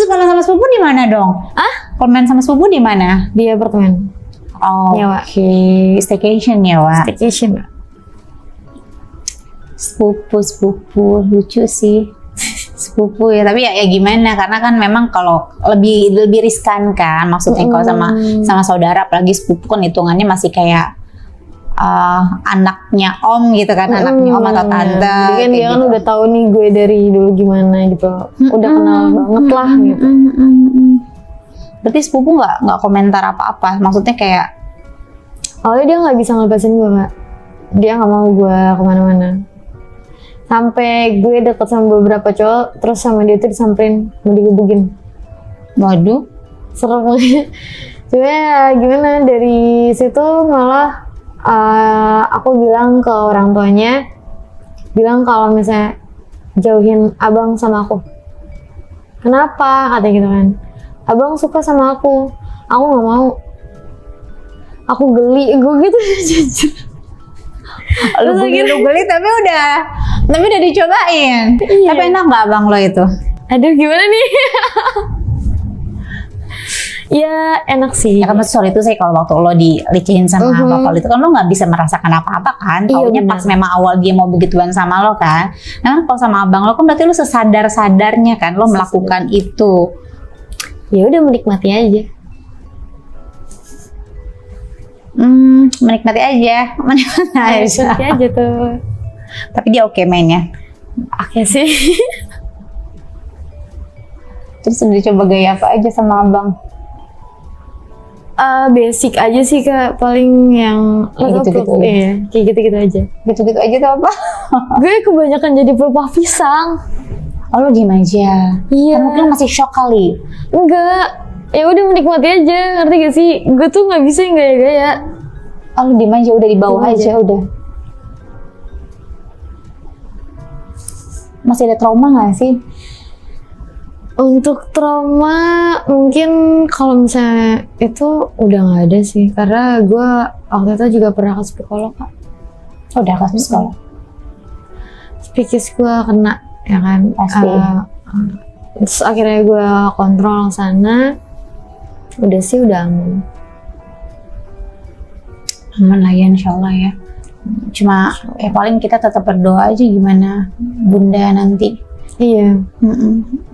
Terus kalau sama sepupu di mana dong? Kalau main sama sepupu di mana? Di apartemen. Nyewa. Oke, staycation ya, Wak. Staycation. Sepupu lucu sih. Sepupu ya, tapi ya gimana, karena kan memang kalau lebih riskan kan, maksudnya kalau sama saudara, apalagi sepupu kan hitungannya masih kayak anaknya om gitu kan, anaknya om atau tante. Jadi kan dia kan gitu. udah tahu nih gue dari dulu gimana gitu, udah kenal banget lah gitu. Berarti sepupu nggak komentar apa-apa, maksudnya kayak awalnya dia nggak bisa ngelepasin gue, Kak. Dia nggak mau gue kemana-mana. Sampai gue deket sama beberapa cowok, terus sama dia tuh disamperin, mau digebukin. waduh, Serem banget. Cuma ya gimana, dari situ malah aku bilang ke orang tuanya, bilang kalau misalnya jauhin abang sama aku. Kenapa? Katanya gitu kan. Abang suka sama aku nggak mau. Aku geli, gue gitu jujur. lu geli tapi udah dicobain. Iya. Tapi enak nggak abang lo itu? Aduh gimana nih? Ya enak sih. Ya kan soal itu sih, kalau waktu lo dilecehin sama bapak lo itu kan lo nggak bisa merasakan apa-apa kan. Iya, Taunya benar. pas memang awal dia mau begituan sama lo kan. Nah kalau sama abang lo kan berarti lo sesadar-sadarnya kan lo melakukan itu. Ya udah menikmati aja. Menikmati aja. Menikmati aja tuh. Tapi dia oke mainnya. Oke sih. Terus udah coba gaya apa aja sama abang? Basic aja sih, Kak, paling yang Kayak gitu-gitu aja. Iya, kayak gitu-gitu aja. Gitu-gitu aja tuh apa? Gue kebanyakan jadi pelupa pisang. Oh lo diem aja. Iya. Kan mungkin masih shock kali. Enggak, ya udah menikmati aja, ngerti gak sih? Gue tuh nggak bisa yang gaya-gaya. Oh lo diem aja, udah di bawah Diem aja udah. Masih ada trauma nggak sih? Untuk trauma mungkin kalau misalnya itu udah nggak ada sih, karena gue waktu itu juga pernah ke psikolog, Kak. Oh, udah kelas sekolah. Psikis gue kena, ya kan. Pasti. Terus akhirnya gue kontrol sana, udah sih udah aman. Aman lah ya, insya Allah ya. Cuma ya paling kita tetap berdoa aja gimana bunda nanti. Iya.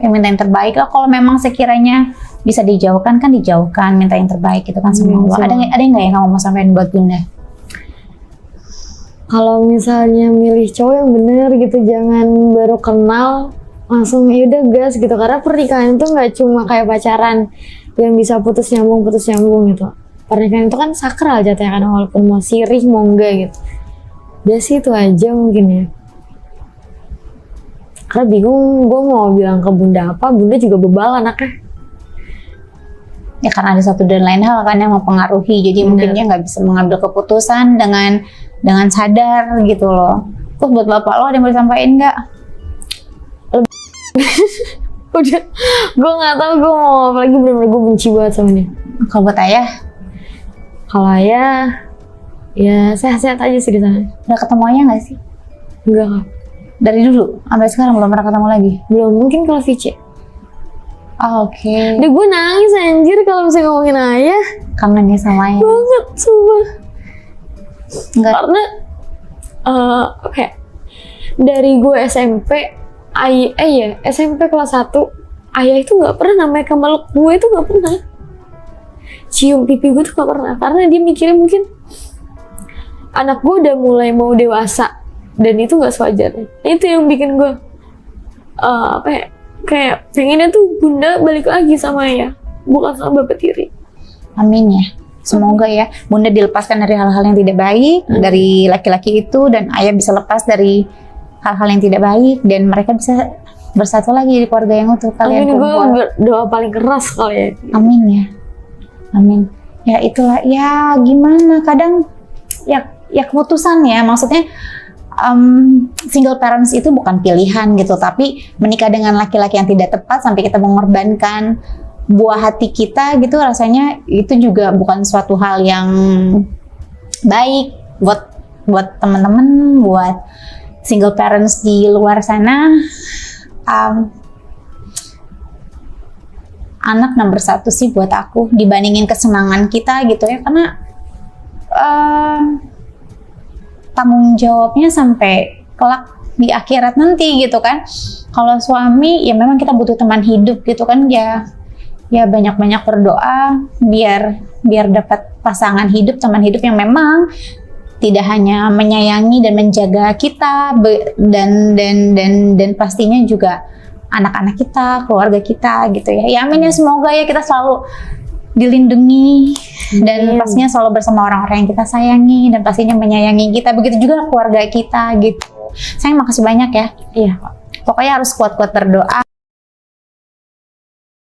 Ya, minta yang terbaik lah. Kalau memang sekiranya bisa dijauhkan kan dijauhkan, minta yang terbaik gitu kan sama Allah. Ada yang nggak yang kamu mau sampaikan buat bunda? Kalau misalnya milih cowok yang bener gitu, jangan baru kenal langsung yaudah gas gitu, karena pernikahan itu nggak cuma kayak pacaran yang bisa putus nyambung gitu. Pernikahan itu kan sakral jatuhnya kan, walaupun mau sirih mau enggak gitu. Udah sih itu aja mungkin ya. Karena bingung gue mau bilang ke bunda apa, bunda juga bebal anaknya. Ya karena ada satu dan lain hal kan yang mempengaruhi, jadi mungkin dia nggak bisa mengambil keputusan dengan sadar gitu loh. Terus buat bapak lo ada yang mau disampaikan nggak? Udah, gue nggak tahu gue mau apa lagi, bener-bener gue benci banget sama dia. Kalau buat ayah, Kalau ayah, ya sehat-sehat aja sih di sana. udah ketemu ayah nggak sih? Enggak, Kak. Dari dulu sampai sekarang belum pernah ketemu lagi. Belum, mungkin kalau VC. Oke. Udah gue nangis anjir kalau misalnya ngomongin ayah. Kangen ya sama ayah. Banget, sumpah. Enggak. Karena, kayak dari gue SMP, SMP kelas 1, ayah itu gak pernah namanya kemeluk gue itu gak pernah. Cium pipi gue tuh gak pernah. Karena dia mikirnya mungkin anak gue udah mulai mau dewasa. Dan itu gak sewajarnya. Itu yang bikin gue, kayak pengennya tuh bunda balik lagi sama ayah, bukan sama bapak tiri. Amin ya. Semoga ya bunda dilepaskan dari hal-hal yang tidak baik dari laki-laki itu, dan ayah bisa lepas dari hal-hal yang tidak baik, dan mereka bisa bersatu lagi di keluarga yang utuh. Kalian Amin, gue perempuan. doa paling keras kali ya. Amin ya. Amin. Ya itulah ya, gimana kadang ya keputusan ya, maksudnya single parents itu bukan pilihan gitu, tapi menikah dengan laki-laki yang tidak tepat sampai kita mengorbankan buah hati kita gitu, rasanya itu juga bukan suatu hal yang baik buat teman-teman, buat single parents di luar sana. anak nomor satu sih buat aku dibandingin kesenangan kita gitu ya, karena tanggung jawabnya sampai kelak di akhirat nanti gitu kan. Kalau suami ya memang kita butuh teman hidup gitu kan, ya banyak-banyak berdoa biar dapat pasangan hidup, teman hidup yang memang tidak hanya menyayangi dan menjaga kita dan pastinya juga anak-anak kita, keluarga kita gitu ya. Ya amin ya, semoga ya kita selalu dilindungi dan pastinya selalu bersama orang-orang yang kita sayangi dan pastinya menyayangi kita. Begitu juga keluarga kita gitu. Sayang, makasih banyak ya. Iya. Pokoknya harus kuat-kuat berdoa.